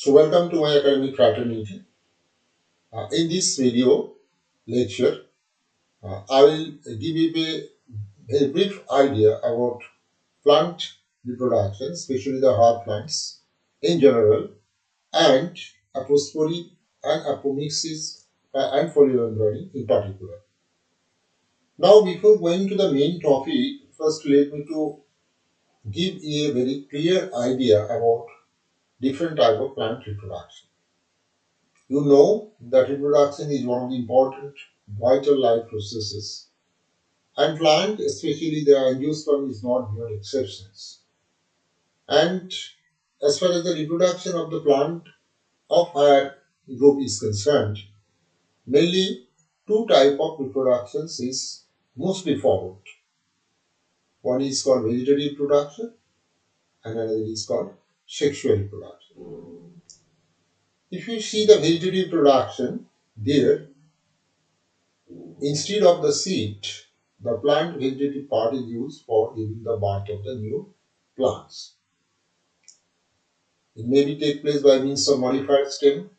So welcome to my academic fraternity. In this video lecture, I will give you a brief idea about plant reproduction, especially the herb plants in general, and apospori and apomixis and foliar embryonic in particular. Now, before going to the main topic, first let me to give you a very clear idea about different type of plant reproduction. You know that reproduction is one of the important vital life processes, and plant, especially the angiosperm, is not beyond exceptions. And as far as the reproduction of the plant of higher group is concerned, mainly two type of reproductions is mostly followed. One is called vegetative reproduction, and another is called sexual reproduction. If you see the vegetative reproduction, there instead of the seed, the plant vegetative part is used for giving the birth of the new plants. It may be take place by means of modified stem,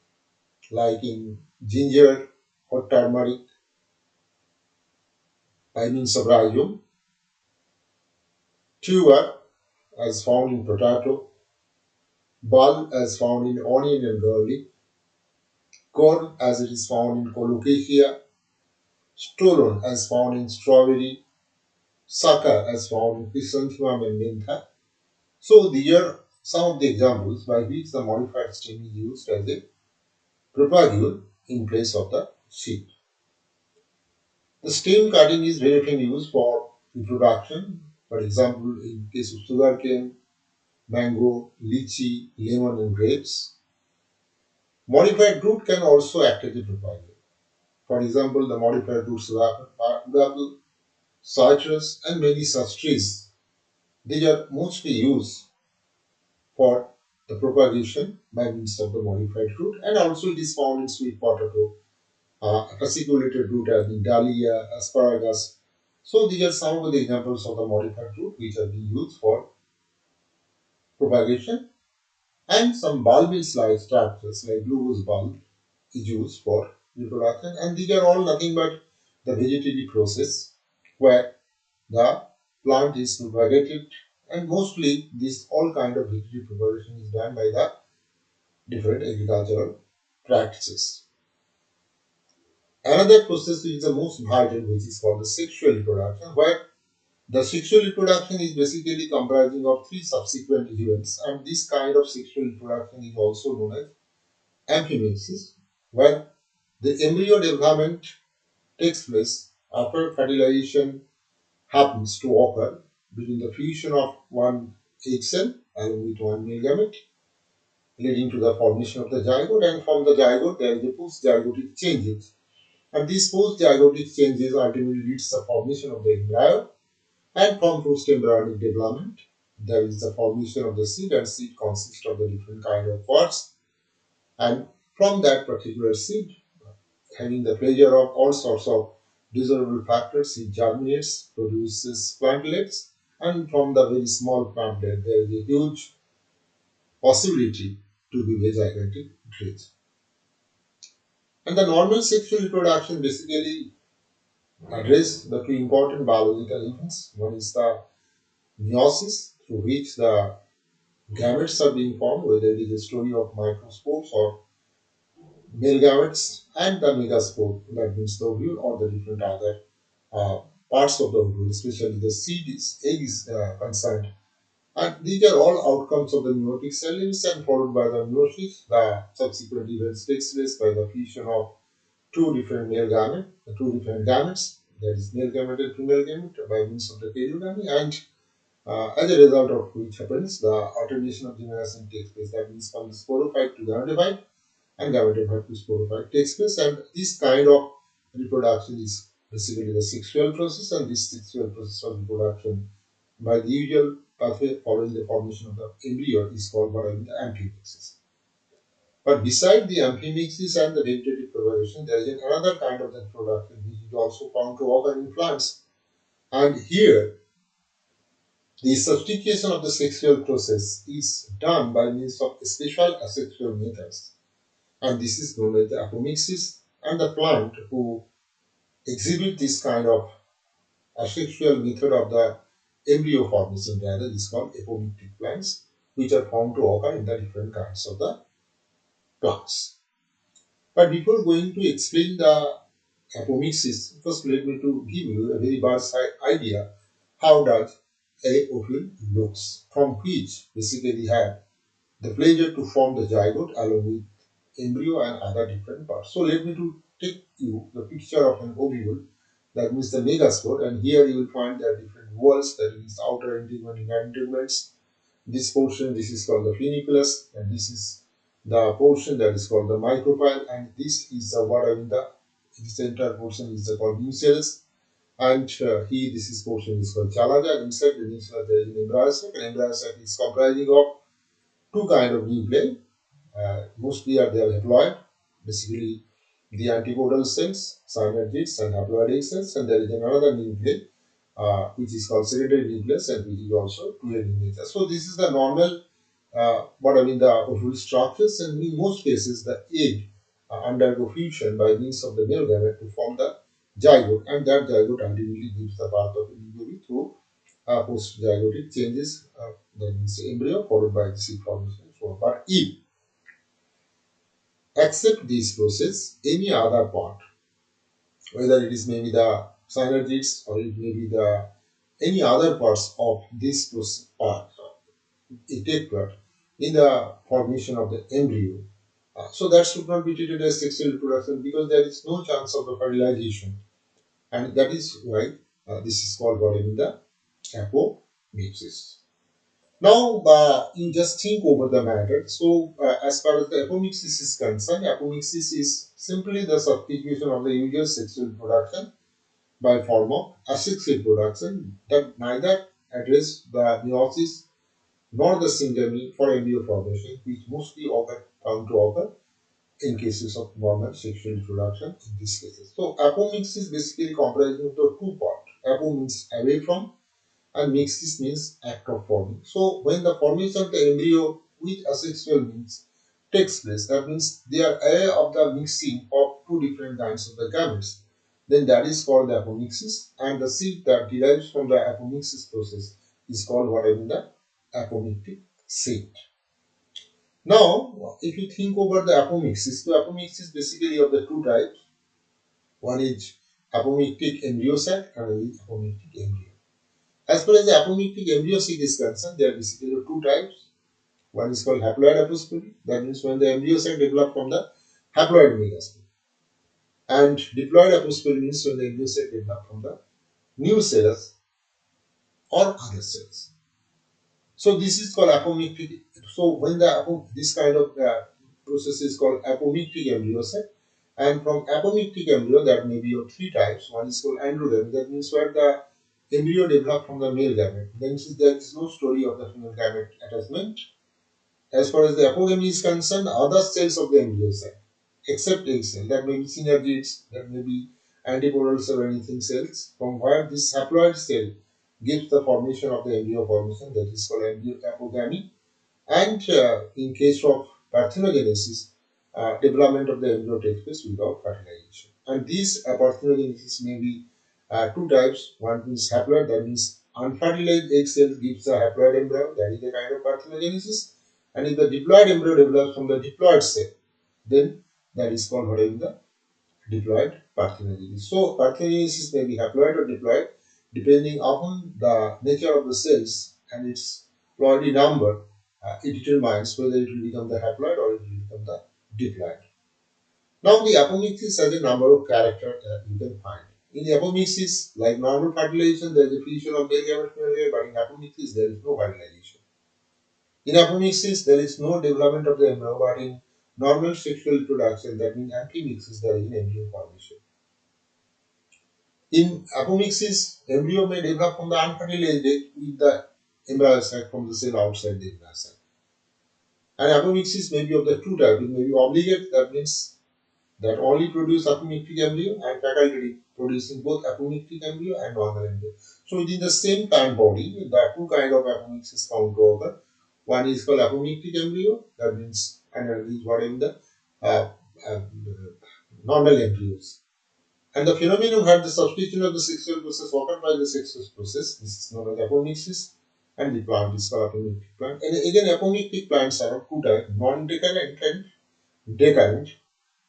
like in ginger or turmeric, by means of rhizome, tuber as found in potato, bulb as found in onion and garlic, corn as it is found in colocasia, stolon as found in strawberry, sucker as found in chrysanthemum and mentha. So these are some of the examples by which the modified stem is used as a propagule in place of the seed. The stem cutting is very often used for reproduction. For example, in case of sugarcane, mango, lychee, lemon and grapes. Modified root can also act as a propagule. For example, the modified roots of apple, citrus and many such trees. These are mostly used for the propagation by means of the modified root, and also it is found in sweet potato, fasciculated root as in dahlia, asparagus. So these are some of the examples of the modified root which are being used for propagation, and some bulbous-like structures like globose bulb is used for reproduction, and these are all nothing but the vegetative process where the plant is propagated, and mostly this all kind of vegetative propagation is done by the different agricultural practices. Another process which is the most vital, which is called the sexual reproduction, where the sexual reproduction is basically comprising of three subsequent events, and this kind of sexual reproduction is also known as amphimixis, where the embryo development takes place after fertilization happens to occur between the fusion of one egg cell along with one male gamete, leading to the formation of the zygote, and from the zygote there is the post-zygotic changes. And these post-zygotic changes ultimately leads to the formation of the embryo, and from post-embryonic development there is the formation of the seed, and seed consists of the different kind of parts, and from that particular seed, having the pressure of all sorts of desirable factors, it germinates, produces plantlets, and from the very small plantlet there is a huge possibility to be a gigantic tree. And the normal sexual reproduction basically address the two important biological events. One is the meiosis, through which the gametes are being formed, whether it is a story of microspores or male gametes, and the megaspore, that means the ovule or the different other uh, parts of the ovule, especially the egg is concerned. And these are all outcomes of the meiotic cell lives, and followed by the meiosis. The subsequent events takes place by the fusion of two different gametes, that is male gamete and female gamete, by means of the karyogamy, and as a result of which happens the alternation of generation takes place. That means from the sporophyte to gametophyte, and gametophyte to sporophyte takes place, and this kind of reproduction is basically the sexual process, and this sexual process of reproduction by the usual pathway following the formation of the embryo is called by the amphimixis. But beside the amphimixis and the vegetative propagation, there is another kind of reproduction which is also found to occur in plants. And here The sophistication of the sexual process is done by means of special asexual methods, and this is known as the apomixis. And the plant who exhibit this kind of asexual method of the embryo formation rather is called apomictic plants, which are found to occur in the different kinds of the plants. But before going to explain the apomixis, first let me to give you a very bird's eye idea how does a ovule looks, from which basically have the pleasure to form the zygote along with embryo and other different parts. So let me to take you the picture of an ovule, that means the megaspore, and here you will find the different walls, that is outer integument, inner integuments. This portion, this is called the funiculus, and this is the portion that is called the micropyle, and this is the what I mean the center portion is called nucellus, and here this is portion is called chalaja. Inside the nucellus there is an embryo sac, and embryo sac is comprising of two kind of nuclei. Mostly are they are haploid, basically the antipodal cells, synergids and haploid egg cells, and there is another nuclei which is called secondary nucleus and which is also 2n in nature. So this is the normal what I mean the ovule structures, and in most cases the egg undergo fusion by means of the male gamete to form the zygote, and that zygote ultimately gives the birth of an embryo through post-zygotic changes, that means embryo followed by the seed formation and so on. But if except this process, any other part, whether it is maybe the synergids or it may be the any other parts of this process part, it take part in the formation of the embryo. So that should not be treated as sexual reproduction because there is no chance of the fertilization, and that is why this is called what I mean the apomixis. Now, you just think over the matter. So, as far as the apomixis is concerned, apomixis is simply the substitution of the usual sexual reproduction by form of asexual reproduction that neither address the meiosis nor the syngamy for embryo formation, which mostly occur found to occur in cases of normal sexual reproduction in these cases. So, apomixis basically comprising of the two parts. Apo means away from, and mixis means act of forming. So when the formation of the embryo with asexual means takes place, that means they are aware of the mixing of two different kinds of the gametes, then that is called the apomixis, and the seed that derives from the apomixis process is called what I mean the apomictic seed. Now, if you think over the apomixis, so apomixis basically of the two types. One is apomictic embryo sac and one is apomictic embryo. As far as the apomictic embryo seed is concerned, there are basically two types. One is called haploid apospore, that means when the embryo sac developed from the haploid megaspore. And diploid apospore means when the embryo sac developed from the nucellus or other cells. So this is called apomictic. So when this kind of process is called apomictic embryo sac, and from apomictic embryo that may be of three types. One is called androgamy, that means where the embryo developed from the male gamete. Then there is no story of the female gamete attachment. As far as the apogamy is concerned, other cells of the embryo sac, except egg cell, that may be synergids, that may be antipodal cell or anything cells, from where this haploid cell gives the formation of the embryo formation, that is called embryo apogamy. And in case of parthenogenesis, development of the embryo takes place without fertilization. And these parthenogenesis may be two types. One is haploid, that means unfertilized egg cell gives a haploid embryo, that is a kind of parthenogenesis. And if the diploid embryo develops from the diploid cell, then that is called what is the diploid parthenogenesis. So parthenogenesis may be haploid or diploid depending upon the nature of the cells and its ploidy number. It determines whether it will become the haploid or it will become the diploid. Now the apomixis has a number of characters that you can find. In apomixis, like normal fertilization, there is a fusion of male gamete female gamete, but in apomixis there is no fertilization. In apomixis, there is no development of the embryo, but in normal sexual reproduction, that means antimixis, there is an embryo formation. In apomixis, embryo may develop from the unfertilized egg with the embryo sac from the cell outside the embryo sac. And apomixis may be of the two types. It may be obligate, that means that only produce apomictic embryo, and facultative, producing both apomictic embryo and normal embryo. So within the same plant body, there are two kinds of apomixis found to occur. One is called apomictic embryo, that means another is what in the uh, uh, normal embryos. And the phenomenon where the substitution of the sexual process occurred by the sexual process, this is known as apomixis, and the plant is called apomictic plant. And again, apomictic plants are of two types, non-recurrent and recurrent.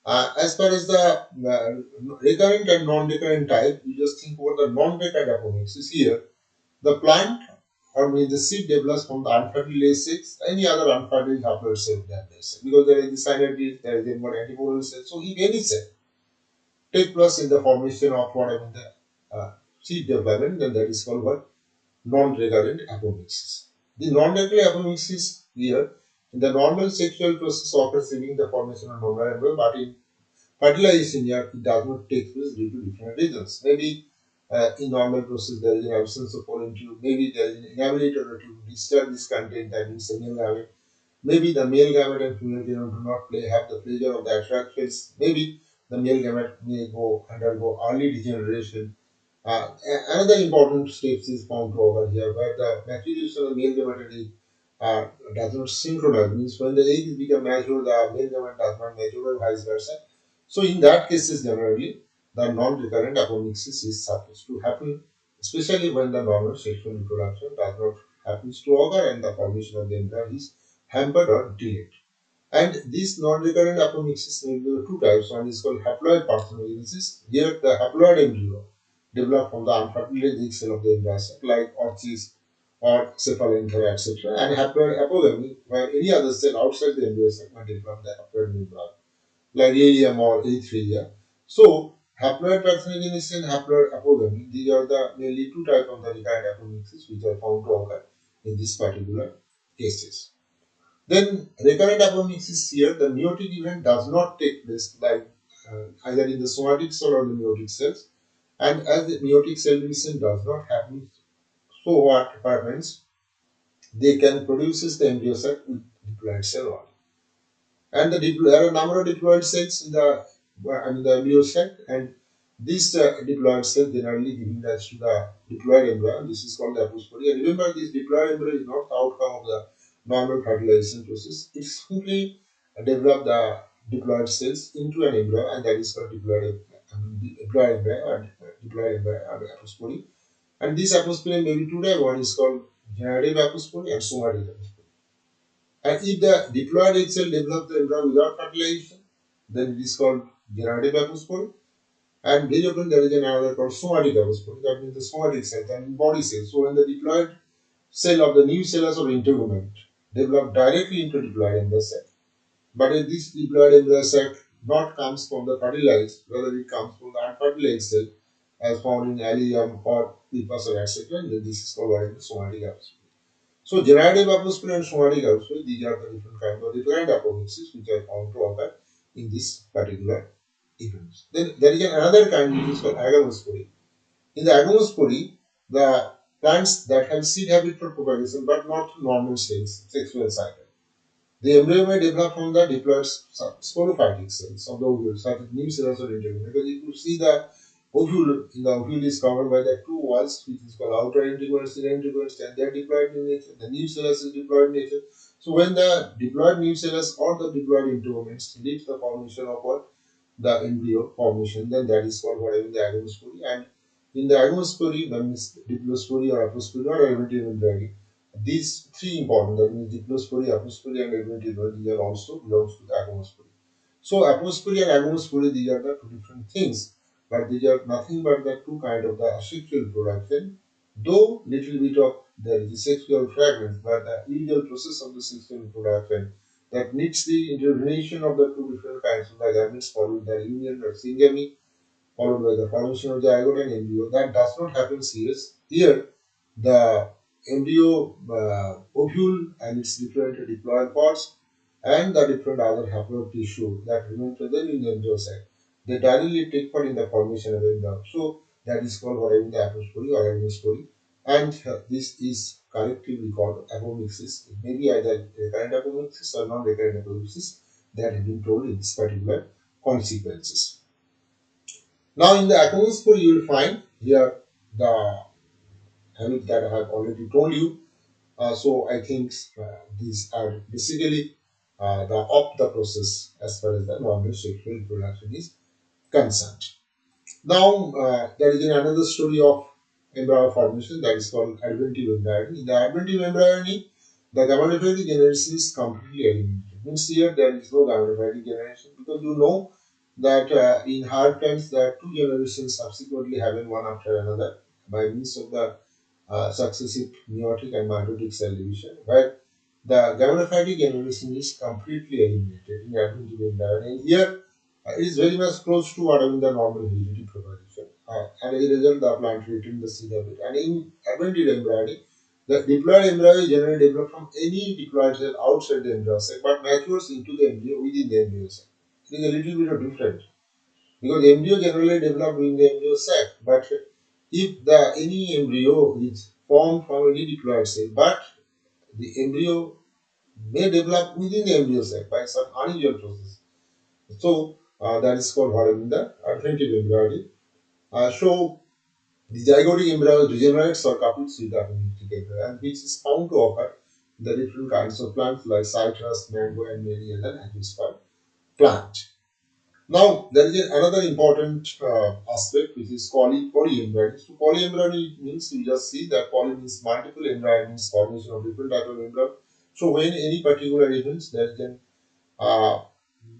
As far as the recurrent and non-recurrent type, you just think about the non-recurrent apomixis here. The plant or means the seed develops from the unfertilized cells, any other unfertilized haploid cell than this. Because there is the synergy, there is the more antipodal cell. So if any cell take place in the formation of what I mean the seed development, then that is called what? Non-recurrent apomixis. The non-recurrent apomixis here, in the normal sexual process occurs during the formation of normal embryo, but in fertilization here it does not take place due to different reasons. Maybe in normal process there is an absence of pollen tube, maybe there is an inability to discharge this content, that means the male gamete. Maybe the male gamete and female gamete do not have the pleasure of the attractions. Maybe the male gamete may undergo early degeneration. Another important steps is found to occur here where the maturation of the male gamete uh, does not synchronize, means when the egg become mature, the male gamete does not mature or vice versa. So in that cases generally the non-recurrent apomixis is supposed to happen, especially when the normal sexual reproduction does not happens to occur and the formation of the embryo is hampered or delayed. And these non-recurrent apomixis may be two types. One is called haploid parthenogenesis. Here the haploid embryo developed from the unfertilized egg cell of the embryo like orchis or cephalenthera, etc. And haploid apogamy, where any other cell outside the embryo sac may develop the haploid membrane like AEM or A3. So haploid parthenogenesis and haploid apogamy, these are the mainly two types of the recurrent apomixis which are found to occur in this particular cases. Then recurrent apomixis here, the meiotic event does not take place like either in the somatic cell or the meiotic cells, and as the meiotic cell division does not happen, so what happens? They can produce the embryo sac with diploid cell only. And there are a number of diploid cells in the embryo sac, and these diploid cells generally giving rise to the diploid embryo. This is called the apospory. And remember, this diploid embryo is not the outcome of the normal fertilization process. It simply develop the diploid cells into an embryo, and that is called diploid embryo and diploid embryo and apospory. And this apospory may be two types. One is called generative apospory and somatic apospory. And if the diploid egg cell develops the embryo without fertilization, then it is called generative apospory. And very often there is another called somatic apospory, that means the somatic cells and body cells. So when the diploid cell of the new cellus or integument develop directly into diploid embryo sac, but if this diploid embryo sac not comes from the fertilized, whether it comes from the unfertilized cell as found in allium or pipus or etc., then this is called what is the somatic apospory. So generative apospory and somatic apospory, these are the different kinds of recurrent apomixis which are found to occur in this particular events. Then there is another kind which is called agamospory. In the agamospory, the plants that have seed habit for propagation but not normal sexual cycle. The embryo may develop from the diploid sporophytic cells of the ovule, such as new cells or integument. Because if you see the ovule, the ovule is covered by the two walls, which is called outer integument, inner integument, and they are diploid in nature. The new cellus is diploid in nature. So when the diploid new cellus or the diploid integuments leads the formation of what? The embryo formation, then that is called whatever the agonospory. And in the agonospory, that means diplospory or apospory or elementary membrane, these three important, that means diplospory, apospory, and elementary membrane, these are also belongs to the agonospory. So apospory and agonospory, these are the two different things, but these are nothing but the two kind of the sexual reproduction. Though little bit of there is a sexual fragment, but the usual process of the sexual reproduction that needs the intervention of the two different kinds of the gametes followed the union or syngamy, followed by the formation of zygote and embryo. That does not happen here. Here, the embryo ovule and its different diploid parts and the different other haploid tissue that remain present in the embryo sac, they directly take part in the formation of the embryo. So that is called whatever the apospory or agonospory, and this is collectively called apomixis. It may be either recurrent apomixis or non-recurrent apomixis that have been told in this particular consequences. Now, in the accompanying school, you will find here the habit that I have already told you. So I think these are basically the process as far as the normal sexual reproduction is concerned. Now, there is another story of embryo formation that is called adventive embryony. In the adventive embryony, the gametophytic generation is completely eliminated. Means here there is no gametophytic generation because you know that in hard times there are two generations subsequently happen one after another by means of the successive meiotic and mitotic cell division, where the gametophytic generation is completely eliminated in adventive embryony. And here it is very much close to what I mean the normal heredity propagation. And as a result, the plant retain the seed of it. And in adventive embryony, the diploid embryo is generally developed from any diploid cell outside the embryo sac, but matures into the embryo within the embryo sac. It is a little bit of different because the embryo generally developed within the embryo sac, but if the any embryo is formed from any diploid cell, but the embryo may develop within the embryo sac by some unusual process. So that is called what I mean the adventive embryology. So the zygotic embryo regenerates or couples with the apomictic embryo, and which is found to occur in the different kinds of plants like citrus, mango, and many other angiosperm plant. Now there is another important aspect which is polyembryony. So polyembryony means you just see that poly means multiple, embryo means formation of different type of embryo. So when any particular events there is an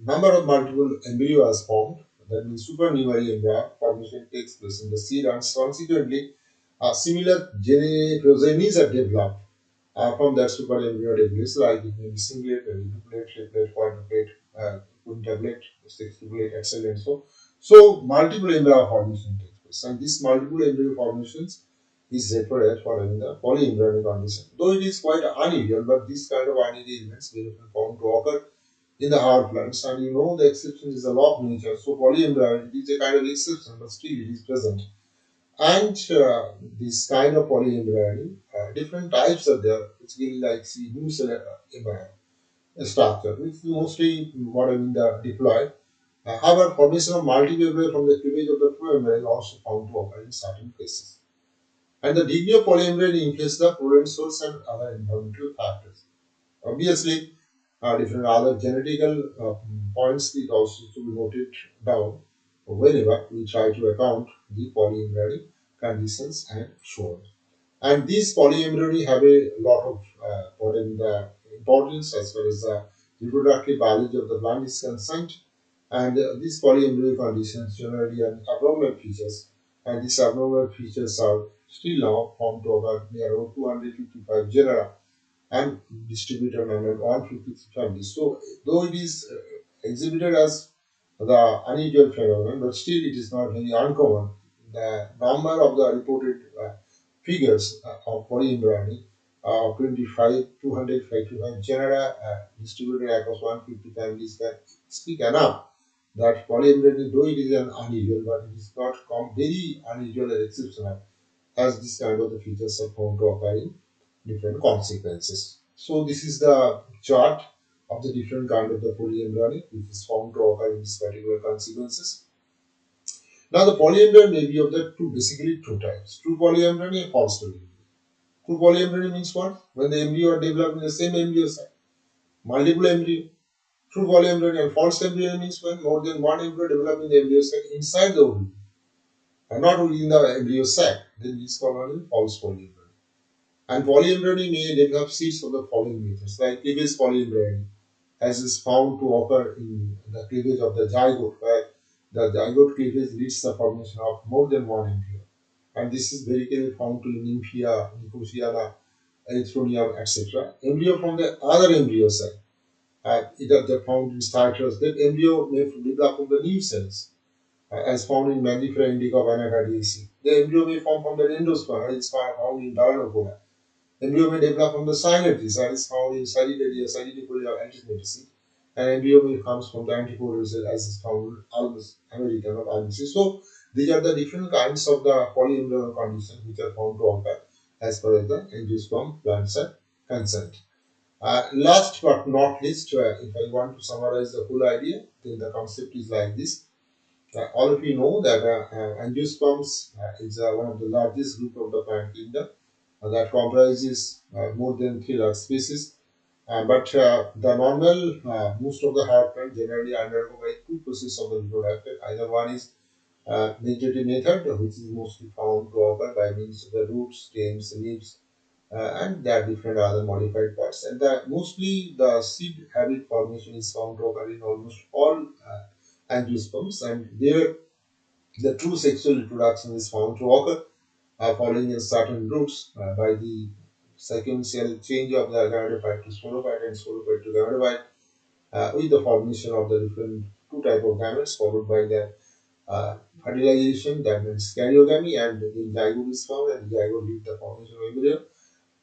number of multiple embryos formed, that means supernumerary embryo formation takes place in the seed, and consequently similar progenies are developed from that super embryo debris, like it may be singlet, duplet, triplet, quadruplet, quintuplet, sextuplet, etc. So multiple embryo formation takes place, and these multiple embryo formations is referred as for the polyembryonic condition. Though it is quite unusual, but this kind of unusual events very often found to occur in the hard plants, and you know the exception is the law of nature. So polyembryony is a kind of exception, but still it is present. And this kind of polyembryony, different types are there. It's really like see new cell embryo structure, which is mostly what I mean the diploid. However, formation of multiple embryo from the cleavage of the true embryo is also found to occur in certain cases. And the degree of polyembryony influences the prolent source and other environmental factors. Obviously, different other genetical points it also to be noted down whenever we try to account the polyembryonic conditions and so on. And these polyembryony have a lot of the importance as far as the reproductive biology of the plant is concerned. And these polyembryonic conditions generally have abnormal features, and these abnormal features are still now found to occur near around 255 genera and distributed among 150 families. So, though it is exhibited as the unusual phenomenon, but still it is not very uncommon. The number of the reported figures of polyembryony 25, 255 genera distributed across 150 families can speak enough that polyembryony, though it is an unusual, but it is not very unusual and exceptional as this kind of the features are found to occur in different consequences. So this is the chart of the different kind of the polyembryony which is found to occur in this particular consequences. Now the polyembryony may be of the basically two types, true polyembryony and false polyembryony. True polyembryony means what? When the embryo are developed in the same embryo sac, multiple embryo. True polyembryony and false embryo means when more than one embryo develop in the embryo sac inside the ovum and not within the embryo sac, then this is called false polyembryony. And polyembryony may develop seeds of the following methods, like cleavage polyembryony, as is found to occur in the cleavage of the zygote, where the zygote cleavage leads the formation of more than one embryo. And this is very clearly found to in Nymphia, Nicotiana, Erythronium, etc. Embryo from the other embryo cell, either found in starters, that embryo may develop from the new cells, as found in Mandifera indica of Anacardiaceae. The embryo may form from the endosperm, as is found in Balanopoda. Embryo may develop from the synetes, that is found in Cyridelia, Cyridipolia, Antismetici. And embryo may comes from the antipodal cell, as is found in Albus American of Albus. So these are the different kinds of the polyembryonal conditions which are found to occur as far as the angiosperm plants are concerned. Last but not least, if I want to summarize the whole idea, then the concept is like this. All of you know that angiosperms is one of the largest group of the plant kingdom that comprises more than 3 lakh species. But the normal, most of the hard plants generally undergo by two processes of the reproduction. Either one is vegetative method, which is mostly found to occur by means of the roots, stems, leaves, and there are different other modified parts. And mostly the seed habit formation is found to occur in almost all angiosperms, and there the true sexual reproduction is found to occur following in certain routes by the sequential change of the gametophyte to sporophyte and sporophyte to gametophyte with the formation of the different two type of gametes followed by the fertilization, that means karyogamy, and then zygote is formed and zygote lead the formation of embryo,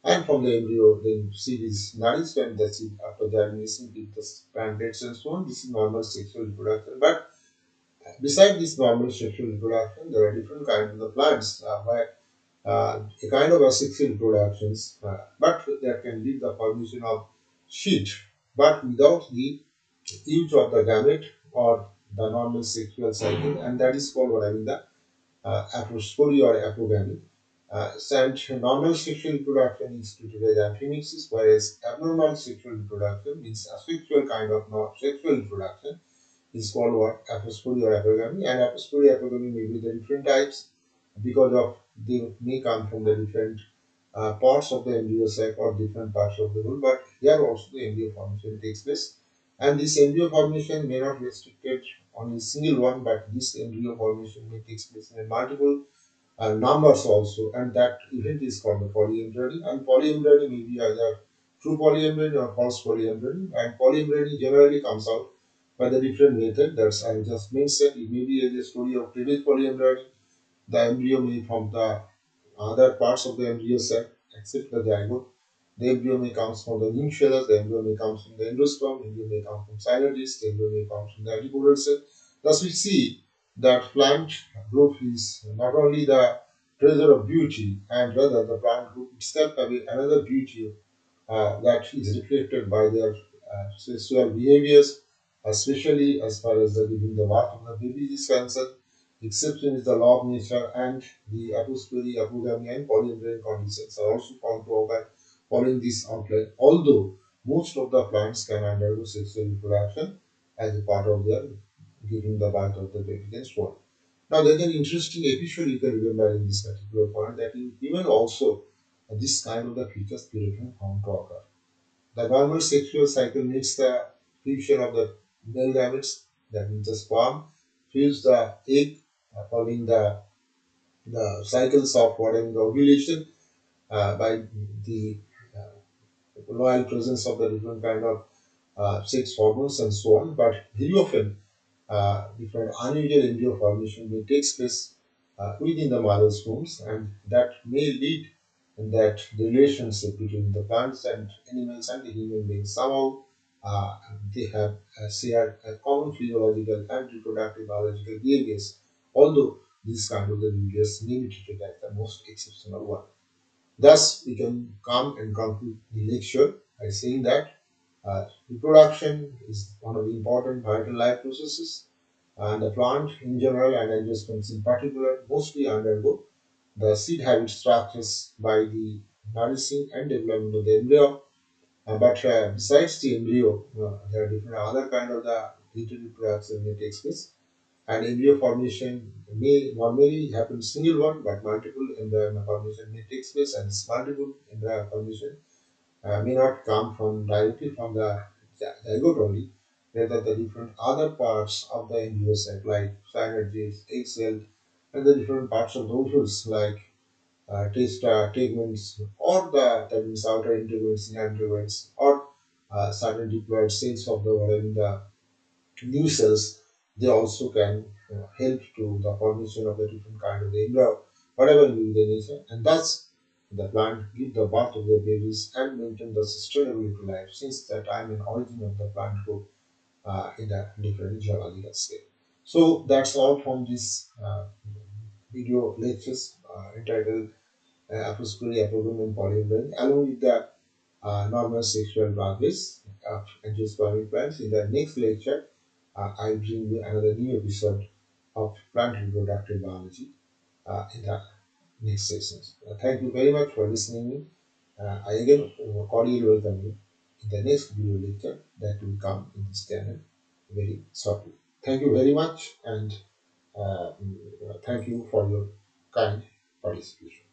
and from the embryo then seed is nourished and the seed after germination give the plantlets and so on. This is normal sexual reproduction. But beside this normal sexual reproduction, there are different kinds of the plants where a kind of asexual reproductions, but that can lead the formation of sheet, but without the use of the gamete or the normal sexual cycle, and that is called what I mean the aprospory or apogamy. And normal sexual reproduction is treated as amphimixis, whereas abnormal sexual reproduction means asexual kind of not sexual reproduction is called what apospory or apogamy. And apospory apogamy may be the different types because of they may come from the different parts of the embryo sac or different parts of the womb, but here also the embryo formation takes place. And this embryo formation may not be restricted on a single one, but this embryo formation may take place in multiple numbers also, and that event is called the polyembryony. And polyembryony may be either true polyembryony or false polyembryony, and polyembryony generally comes out by the different method that I just mentioned. It may be a story of previous polyembryony. The embryo may from the other parts of the embryo sac except the zygote. The embryo may come from the nucleus, the embryo may come from the endosperm, the embryo may come from synodes, the embryo may come from the antipodal cell. Thus we see that plant group is not only the treasure of beauty, and rather the plant group itself have another beauty that is reflected by their sexual behaviors, especially as far as the giving the birth of the baby is concerned. Exception is the law of nature, and the apospory, apogamy, and polyembryonic conditions are also found to occur following this outline. Although most of the plants can undergo sexual reproduction as a part of their giving the birth of the baby and so on. Now, there's an interesting episode you can remember in this particular point that in even also this kind of the features can found to occur. The normal sexual cycle needs the fusion of the male gametes, that means the sperm, fuse the egg following the cycles of following the ovulation by the loyal presence of the different kind of sex hormones and so on. But very often, different unusual embryo formation may take place within the mother's wombs, and that may lead that the relationship between the plants and animals and the human beings somehow they have shared a common physiological and reproductive biological behaviors, although these kind of the behaviors may be treated as the most exceptional one. Thus, we can come and conclude the lecture by saying that reproduction is one of the important vital life processes, and the plant in general and angiosperms in particular mostly undergo the seed habit structures by the nourishing and development of the embryo. But besides the embryo, there are different other kind of the reproduction may takes place, and embryo formation may normally happen single one, but multiple embryo formation may takes place, and this multiple embryo formation may not come from directly from the zygote only, rather the different other parts of the embryo sac like synergies, egg cell, and the different parts of the ovules like tegments, or that means outer integuments, inner integuments, or certain diploid cells of the new cells. They also can help to the formation of the different kind of the embryo, whatever may be the nature, and thus the plant give the birth of the babies and maintain the sustainability life since the time and origin of the plant group in a different geological scale. So that's all from this video lectures entitled Apostrophe, Apogum, and Polyembryony, along with the normal sexual progress of angiospermic plants. In the next lecture, I'll bring you another new episode of plant reproductive biology in the next sessions. Thank you very much for listening me. I again cordially welcome you in the next video lecture that will come in this channel very shortly. Thank you very much, and thank you for your kind participation.